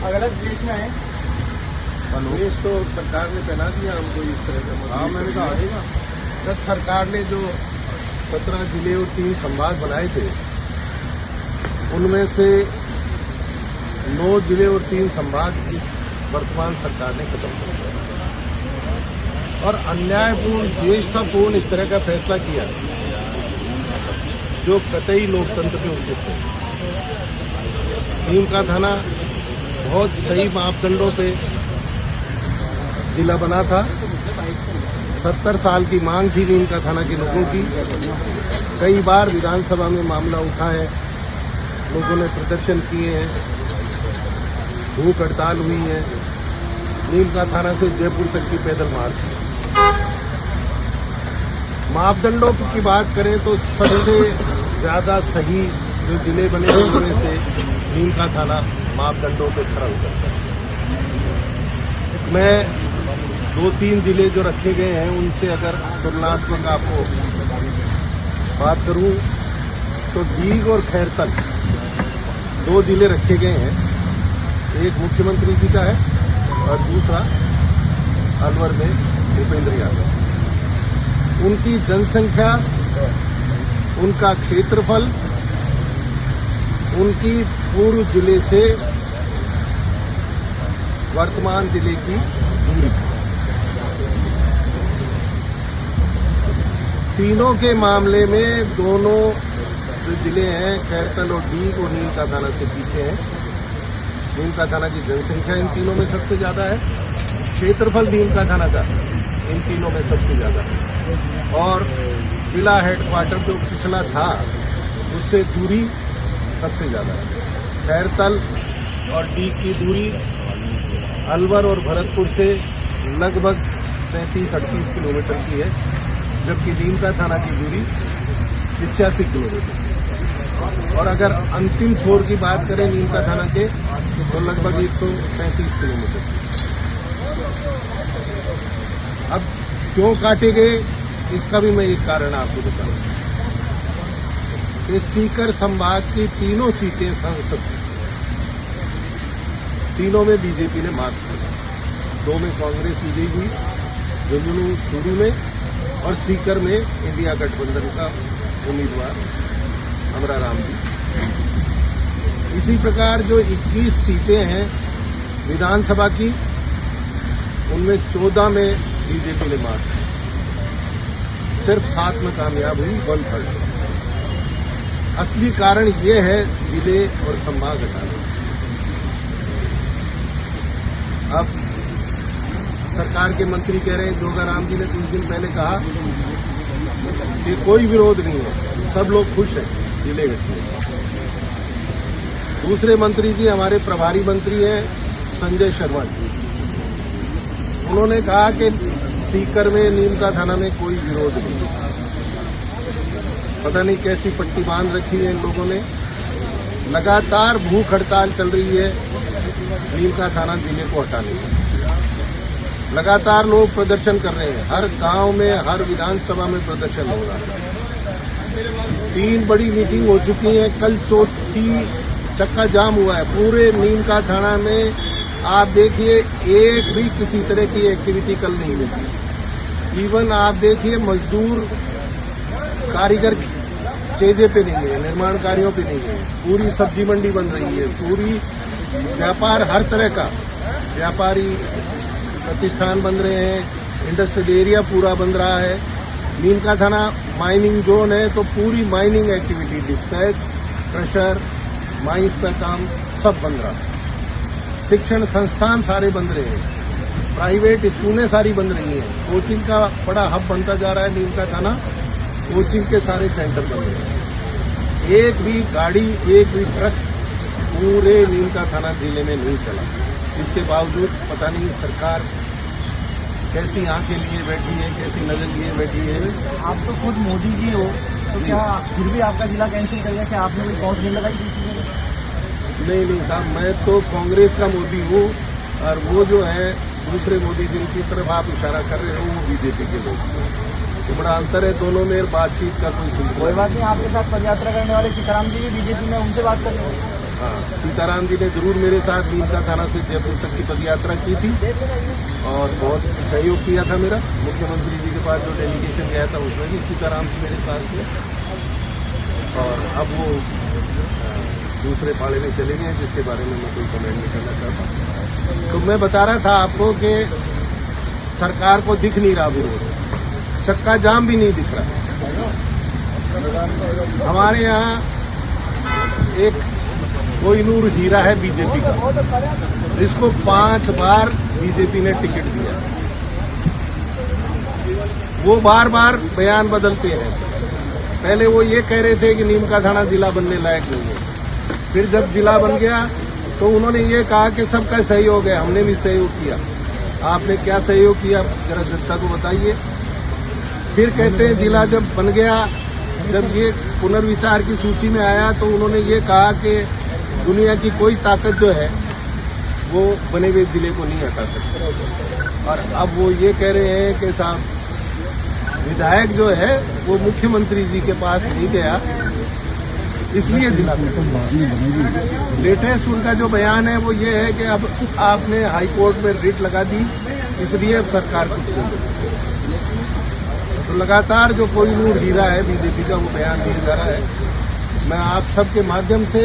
अलग देश में है। देश तो सरकार ने पहना दिया हमको इस तरह का। हाँ, मैंने कहा आएगा। जब सरकार ने जो 17 जिले और 3 संभाग बनाए थे, उनमें से 9 जिले और 3 संभाग इस वर्तमान सरकार ने खत्म कर दिया और अन्यायपूर्ण, द्वेषतापूर्ण इस तरह का फैसला किया जो कतई लोकतंत्र के उचित है। नीम का थाना बहुत सही मापदंडों पे जिला बना था। 70 साल की मांग थी नीम का थाना के लोगों की। कई बार विधानसभा में मामला उठा है, लोगों ने प्रदर्शन किए हैं, भूख हड़ताल हुई है। नीम का थाना से जयपुर तक की पैदल मार्च। मापदंडों की बात करें तो सबसे ज्यादा सही जो जिले बने उनमें से नीम का थाना मापदंडों पे खरा उतरता है। मैं 2-3 जिले जो रखे गए हैं उनसे अगर तुलनात्मक आपको बात करूं तो डीग और खैरतल 2 जिले रखे गए हैं। एक मुख्यमंत्री जी का है और दूसरा अलवर में भूपेंद्र यादव। उनकी जनसंख्या, उनका क्षेत्रफल, उनकी पूर्व जिले से वर्तमान जिले की दूरी, तीनों के मामले में दोनों जो जिले हैं खैरतल और डीग और नीम का थाना से पीछे हैं। नीम का थाना की जनसंख्या इन तीनों में सबसे ज्यादा है, क्षेत्रफल नीम का थाना का इन तीनों में सबसे ज्यादा है और जिला हेडक्वार्टर जो पिछला था उससे दूरी सबसे ज्यादा है। खैरतल और डीग की दूरी अलवर और भरतपुर से लगभग 37-38 किलोमीटर की है, जबकि नीम का थाना की दूरी 85 किलोमीटर। और अगर अंतिम छोर की बात करें नीम का थाना के तो लगभग 135 किलोमीटर। अब क्यों काटे गए इसका भी मैं एक कारण आपको बताऊं। सीकर संभाग की तीनों सीटें संसद, तीनों में बीजेपी ने मात दी। 2 में कांग्रेस विजयी हुई, झुंझुनू चूरू में, और सीकर में इंडिया गठबंधन का उम्मीदवार अमरा राम जी। इसी प्रकार जो 21 सीटें हैं विधानसभा की, उनमें 14 में बीजेपी ने मात दी। सिर्फ 7 में कामयाब हुई, 1/3। असली कारण ये है जिले और संभाग हटाने। अब सरकार के मंत्री कह रहे हैं, जोगाराम जी ने कुछ दिन पहले कहा कि कोई विरोध नहीं है, सब लोग खुश हैं जिले हटने। दूसरे मंत्री जी हमारे प्रभारी मंत्री हैं संजय शर्मा जी, उन्होंने कहा कि सीकर में नीम का थाना में कोई विरोध नहीं। पता नहीं कैसी पट्टी बांध रखी है इन लोगों ने। लगातार भूख हड़ताल चल रही है नीम का थाना जिले को हटाने की। लगातार लोग प्रदर्शन कर रहे हैं, हर गांव में, हर विधानसभा में प्रदर्शन हो रहा है। 3 बड़ी मीटिंग हो चुकी है, कल चौथी चक्का जाम हुआ है पूरे नीम का थाना में। आप देखिए एक भी किसी तरह की एक्टिविटी कल नहीं हुई। इवन आप देखिए मजदूर, कारीगर चेजे पे नहीं है, निर्माण कार्यों पे नहीं है। पूरी सब्जी मंडी बन रही है, पूरी व्यापार, हर तरह का व्यापारी प्रतिष्ठान बन रहे हैं, इंडस्ट्रियल एरिया पूरा बन रहा है। नीम का थाना माइनिंग जोन है तो पूरी mining activity, dispatch, crusher, mines का काम सब बन रहा है। शिक्षण संस्थान सारे बन रहे हैं, प्राइवेट स्कूलें सारी बन रही हैं। कोचिंग का बड़ा हब बनता जा रहा है नीम का थाना, कोचिंग के सारे सेंटर बन रहे हैं। एक भी गाड़ी, एक भी ट्रक पूरे नीम का थाना जिले में नहीं चला। इसके बावजूद पता नहीं सरकार कैसी आंखें लिए बैठी है, कैसी नजर लिए बैठी है। आप तो खुद मोदी जी हो, तो क्या फिर भी आपका जिला कैंसिल कर दिया? क्या आपने कोई पहुंच नहीं लगाई? नहीं साहब, मैं तो कांग्रेस का मोदी हूँ और वो जो है दूसरे मोदी जिनकी तरफ आप इशारा कर रहे हो वो बीजेपी के लोग। तो बड़ा अंतर है दोनों में, बातचीत का कोई सिलसिला। कोई बात नहीं, आपके साथ पदयात्रा करने वाले सीताराम जी भी बीजेपी में, उनसे बात कर रहे हैं। हाँ, सीताराम जी ने जरूर मेरे साथ नीमका थाना से जयपुर तक की पदयात्रा की थी और बहुत सहयोग किया था मेरा। मुख्यमंत्री जी के पास जो डेलीगेशन गया था उसमें भी सीताराम जी मेरे साथ थे और अब वो दूसरे पाले में चले गए जिसके बारे में मैं कोई कमेंट नहीं करना चाहता। तो मैं बता रहा था आपको कि सरकार को दिख नहीं रहा विरोध, चक्का जाम भी नहीं दिख रहा। हमारे यहाँ एक कोहिनूर हीरा है बीजेपी का, जिसको 5 बार बीजेपी ने टिकट दिया। वो बार बार बयान बदलते हैं। पहले वो ये कह रहे थे कि नीमका थाना जिला बनने लायक नहीं है, फिर जब जिला बन गया तो उन्होंने ये कहा कि सबका सहयोग है, हमने भी सहयोग किया। आपने क्या सहयोग किया जरा जनता को बताइए। फिर कहते हैं जिला जब बन गया, जब ये पुनर्विचार की सूची में आया तो उन्होंने ये कहा कि दुनिया की कोई ताकत जो है वो बने हुए जिले को नहीं हटा सकती। और अब वो ये कह रहे हैं कि साहब विधायक जो है वो मुख्यमंत्री जी के पास नहीं गया, इसलिए जिला लेटेस्ट उनका जो बयान है वो ये है कि अब आपने हाईकोर्ट में रिट लगा दी, इसलिए अब सरकार कुछ नहीं करती। तो लगातार जो कोहिनूर हीरा है बीजेपी का वो बयान दिया जा रहा है। मैं आप सबके माध्यम से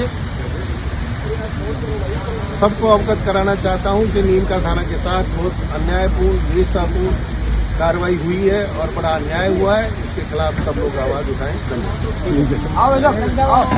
सबको अवगत कराना चाहता हूं कि नीमका थाना के साथ बहुत अन्यायपूर्ण निष्ठापूर्ण कार्रवाई हुई है और बड़ा अन्याय हुआ है। इसके खिलाफ सब लोग आवाज उठाएं। धन्यवाद।